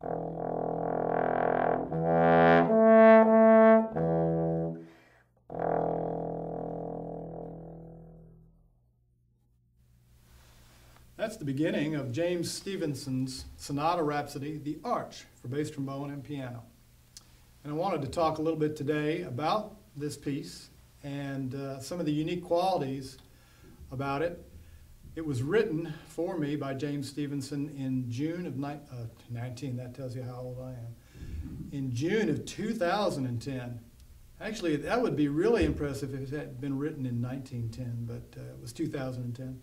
That's the beginning of James Stephenson's Sonata Rhapsody, the Arch, for bass trombone and piano. And I wanted to talk a little bit today about this piece and some of the unique qualities about it. It was written for me by James Stephenson in June of 19, that tells you how old I am, in June of 2010. Actually, that would be really impressive if it had been written in 1910, but it was 2010.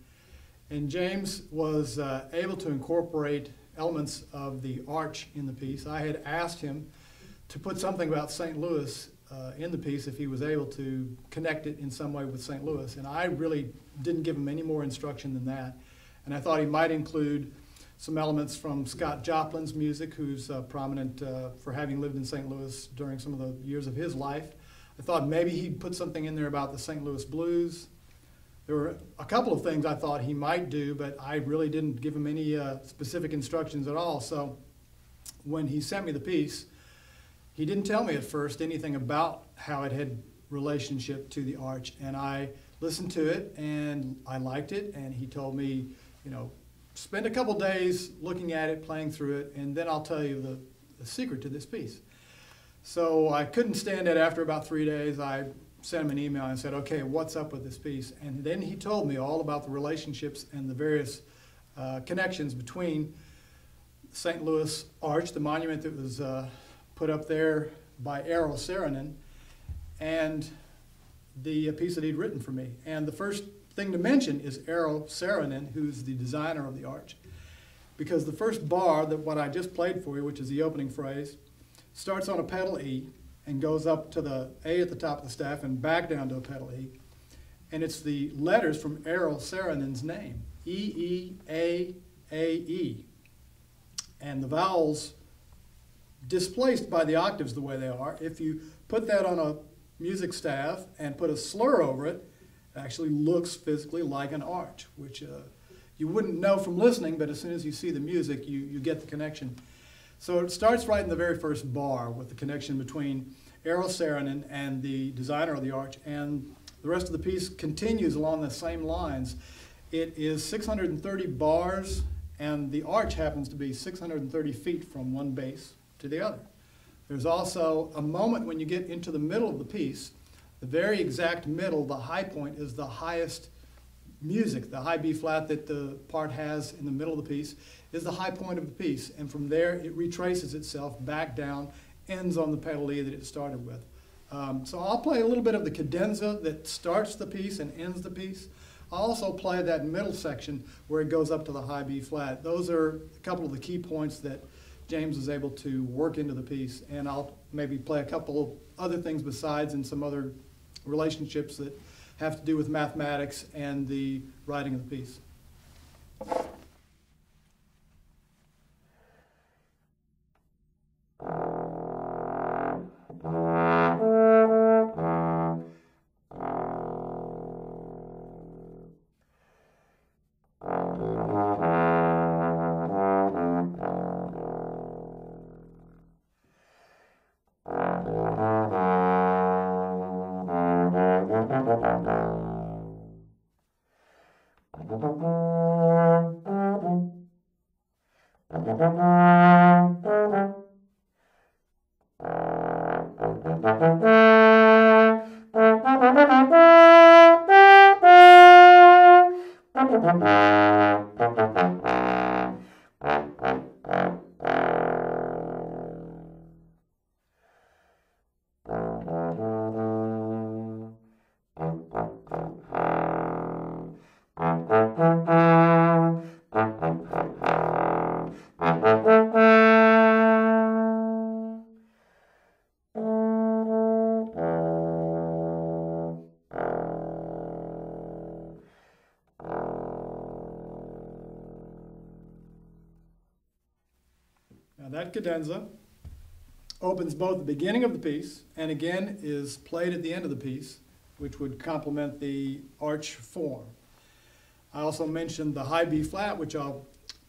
And James was able to incorporate elements of the arch in the piece. I had asked him to put something about St. Louis in the piece if he was able to connect it in some way with St. Louis. And I really didn't give him any more instruction than that. And I thought he might include some elements from Scott Joplin's music, who's prominent for having lived in St. Louis during some of the years of his life. I thought maybe he'd put something in there about the St. Louis blues. There were a couple of things I thought he might do, but I really didn't give him any specific instructions at all. So when he sent me the piece, he didn't tell me at first anything about how it had relationship to the arch. And I listened to it, and I liked it. And he told me, you know, spend a couple days looking at it, playing through it, and then I'll tell you the secret to this piece. So I couldn't stand it. After about 3 days, I sent him an email and said, okay, what's up with this piece? And then he told me all about the relationships and the various connections between St. Louis Arch, the monument that was put up there by Eero Saarinen, and the piece that he'd written for me. And the first thing to mention is Eero Saarinen, who's the designer of the arch, because the first bar, that what I just played for you, which is the opening phrase, starts on a pedal E and goes up to the A at the top of the staff and back down to a pedal E. And it's the letters from Eero Saarinen's name, E-E-A-A-E. And the vowels displaced by the octaves the way they are. If you put that on a music staff and put a slur over it, it actually looks physically like an arch, which you wouldn't know from listening, but as soon as you see the music, you get the connection. So it starts right in the very first bar with the connection between Eero Saarinen and the designer of the arch, and the rest of the piece continues along the same lines. It is 630 bars, and the arch happens to be 630 feet from one bass to the other. There's also a moment when you get into the middle of the piece, the very exact middle, the high point is the highest music, the high B flat that the part has in the middle of the piece is the high point of the piece, and from there it retraces itself back down, ends on the pedal E that it started with. So I'll play a little bit of the cadenza that starts the piece and ends the piece. I'll also play that middle section where it goes up to the high B flat. Those are a couple of the key points that James was able to work into the piece, and I'll maybe play a couple of other things besides and some other relationships that have to do with mathematics and the writing of the piece. Now that cadenza opens both the beginning of the piece and again is played at the end of the piece, which would complement the arch form. I also mentioned the high B flat, which I'll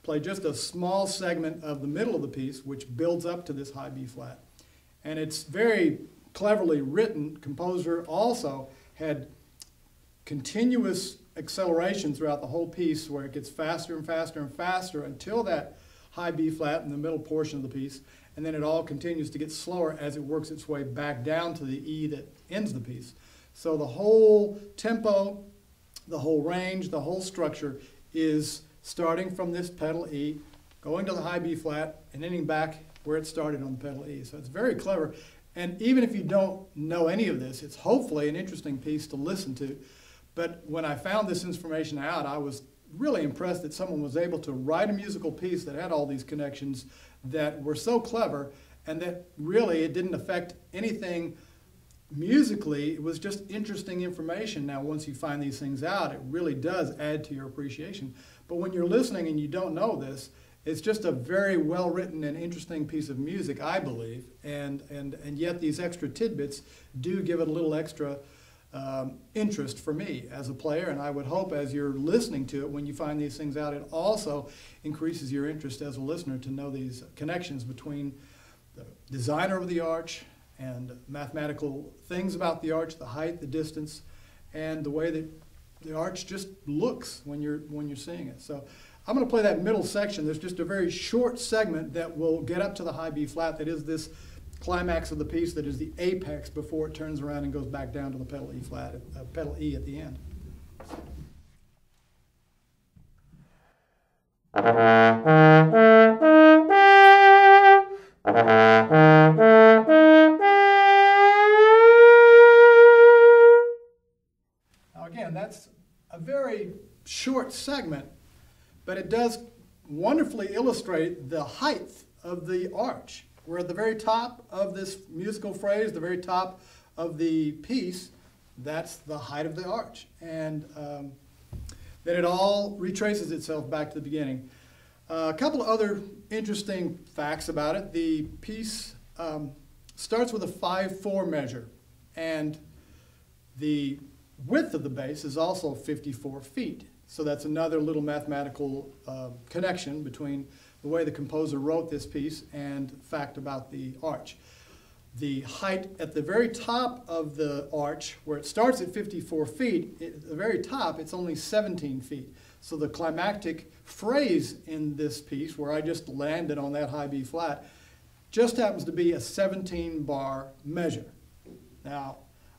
play just a small segment of the middle of the piece, which builds up to this high B flat. And it's very cleverly written. Composer also had continuous acceleration throughout the whole piece where it gets faster and faster and faster until that high B flat in the middle portion of the piece, and then it all continues to get slower as it works its way back down to the E that ends the piece. So the whole tempo, the whole range, the whole structure is starting from this pedal E, going to the high B flat, and ending back where it started on the pedal E. So it's very clever. And even if you don't know any of this, it's hopefully an interesting piece to listen to. But when I found this information out, I was really impressed that someone was able to write a musical piece that had all these connections that were so clever, and that really it didn't affect anything musically. It was just interesting information. Now, once you find these things out, it really does add to your appreciation. But when you're listening and you don't know this, it's just a very well-written and interesting piece of music, I believe, and yet these extra tidbits do give it a little extra interest for me as a player, and I would hope as you're listening to it, when you find these things out, it also increases your interest as a listener to know these connections between the designer of the arch and mathematical things about the arch, the height, the distance, and the way that the arch just looks when you're seeing it. So I'm going to play that middle section. There's just a very short segment that will get up to the high B flat that is this climax of the piece, that is the apex before it turns around and goes back down to the pedal E flat, pedal E at the end. Now again, that's a very short segment, but it does wonderfully illustrate the height of the arch. We're at the very top of this musical phrase, the very top of the piece. That's the height of the arch. And then it all retraces itself back to the beginning. A couple of other interesting facts about it. The piece starts with a 5/4 measure, and the width of the bass is also 54 feet. So that's another little mathematical connection between the way the composer wrote this piece and fact about the arch. The height at the very top of the arch, where it starts at 54 feet, at the very top, it's only 17 feet. So the climactic phrase in this piece, where I just landed on that high B flat, just happens to be a 17-bar measure. Now,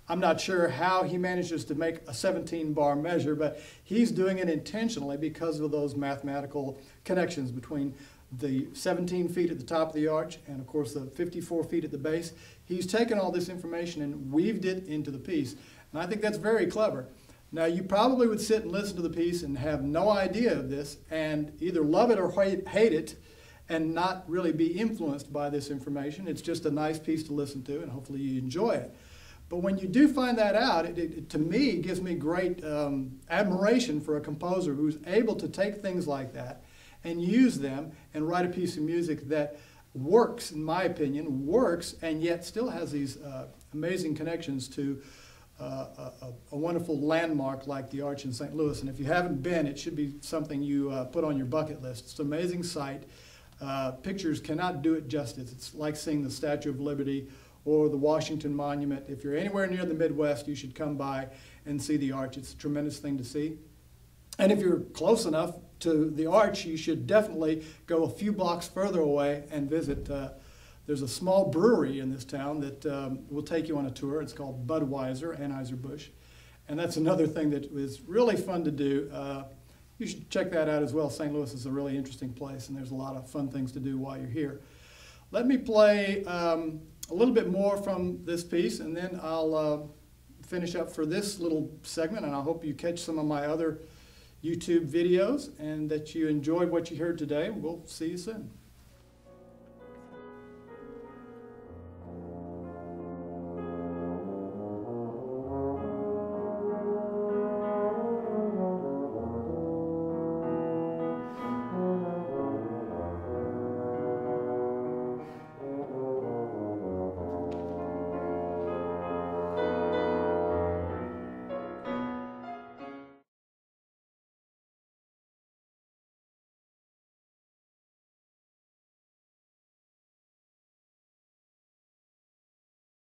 I'm not sure how he manages to make a 17-bar measure, but he's doing it intentionally because of those mathematical connections between the 17 feet at the top of the arch and, of course, the 54 feet at the base. He's taken all this information and weaved it into the piece, and I think that's very clever. Now, you probably would sit and listen to the piece and have no idea of this and either love it or hate it and not really be influenced by this information. It's just a nice piece to listen to, and hopefully you enjoy it. But when you do find that out, it to me gives me great admiration for a composer who's able to take things like that and use them and write a piece of music that works, in my opinion, works, and yet still has these amazing connections to a wonderful landmark like the Arch in St. Louis. And if you haven't been, it should be something you put on your bucket list. It's an amazing sight. Pictures cannot do it justice. It's like seeing the Statue of Liberty or the Washington Monument. If you're anywhere near the Midwest, you should come by and see the Arch. It's a tremendous thing to see. And if you're close enough to the Arch, you should definitely go a few blocks further away and visit. There's a small brewery in this town that will take you on a tour. It's called Budweiser, Anheuser-Busch. And that's another thing that is really fun to do. You should check that out as well. St. Louis is a really interesting place, and there's a lot of fun things to do while you're here. Let me play a little bit more from this piece, and then I'll finish up for this little segment, and I hope you catch some of my other YouTube videos and that you enjoyed what you heard today. We'll see you soon.